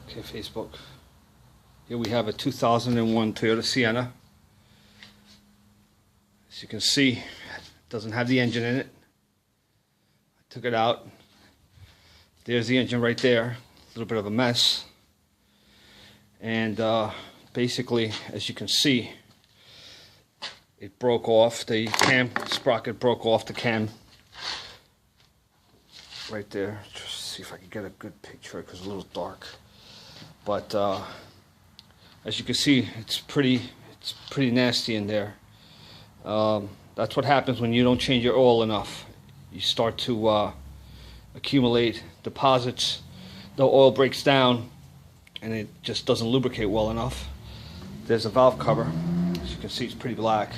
Okay, Facebook. Here we have a 2001 Toyota Sienna. As you can see, it doesn't have the engine in it. I took it out. There's the engine right there. A little bit of a mess. And basically, as you can see, it broke off. The cam sprocket broke off the cam. Right there. Just see if I can get a good picture because it's a little dark. But as you can see, it's pretty nasty in there. That's what happens when you don't change your oil enough. You start to accumulate deposits. The oil breaks down and it just doesn't lubricate well enough. There's a valve cover. As you can see, it's pretty black.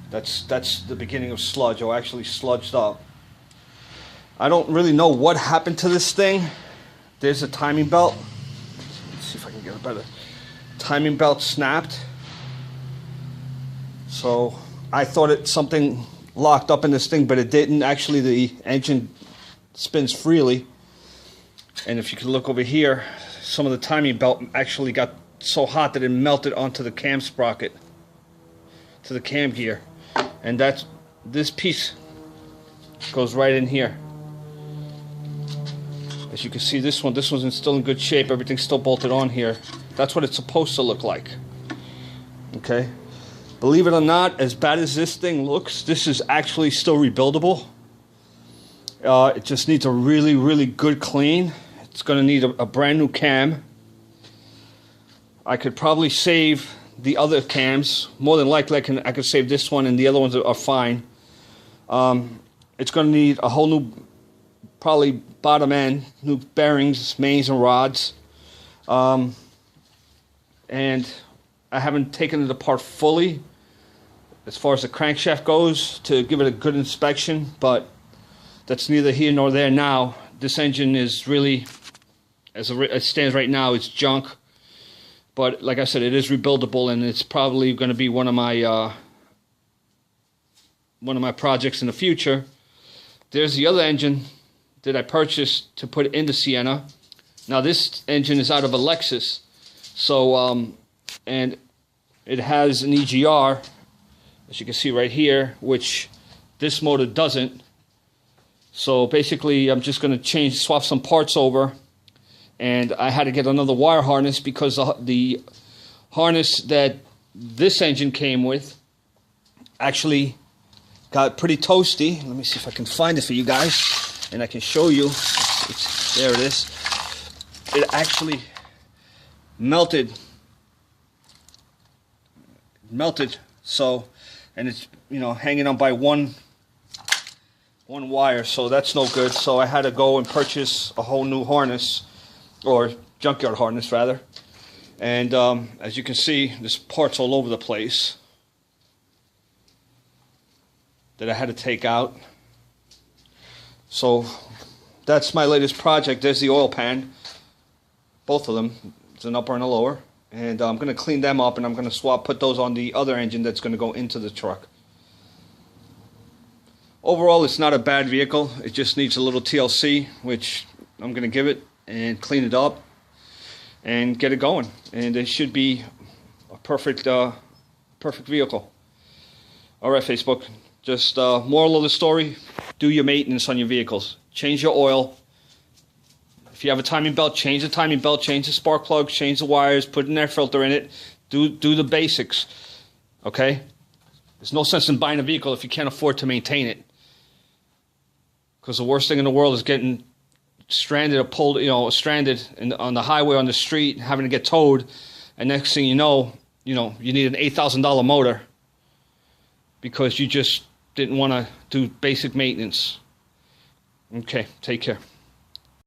That's the beginning of sludge, or actually sludged up. I don't really know what happened to this thing. There's a timing belt. Let's see if I can get a better. Timing belt snapped. So I thought it something locked up in this thing, but it didn't. Actually, the engine spins freely. And if you can look over here, some of the timing belt actually got so hot that it melted onto the cam sprocket, to the cam gear. And this piece goes right in here. As you can see, this one's still in good shape. Everything's still bolted on here. That's what it's supposed to look like. Okay? Believe it or not, as bad as this thing looks, this is actually still rebuildable. It just needs a really, really good clean. It's going to need a brand new cam. I could probably save the other cams. More than likely, I could save this one, and the other ones are fine. It's going to need a whole new, probably bottom end, new bearings, mains, and rods. And I haven't taken it apart fully as far as the crankshaft goes to give it a good inspection, but that's neither here nor there now. This engine is really, as it stands right now, it's junk. But like I said, it is rebuildable, and it's probably going to be one of my projects in the future. There's the other engine that I purchased to put in the Sienna. Now this engine is out of a Lexus, so and it has an EGR, as you can see right here, which this motor doesn't. So basically, I'm just going to swap some parts over, and I had to get another wire harness because the harness that this engine came with actually got pretty toasty. Let me see if I can find it for you guys, and I can show you. There it is. It actually melted. So, and it's, you know, hanging on by one wire, so that's no good. So I had to go and purchase a whole new harness, or junkyard harness rather. And as you can see, there's parts all over the place that I had to take out. So that's my latest project. There's the oil pan, both of them. It's an upper and a lower. And I'm going to clean them up, and I'm going to put those on the other engine that's going to go into the truck. Overall, it's not a bad vehicle. It just needs a little TLC, which I'm going to give it, and clean it up and get it going. And it should be a perfect vehicle. All right, Facebook. Just moral of the story, do your maintenance on your vehicles. Change your oil. If you have a timing belt, change the timing belt, change the spark plugs, change the wires, put an air filter in it. Do the basics, okay? There's no sense in buying a vehicle if you can't afford to maintain it. Because the worst thing in the world is getting stranded or pulled, stranded on the highway, on the street, having to get towed, and next thing you know, you need an $8,000 motor because you just didn't want to do basic maintenance. Okay, take care.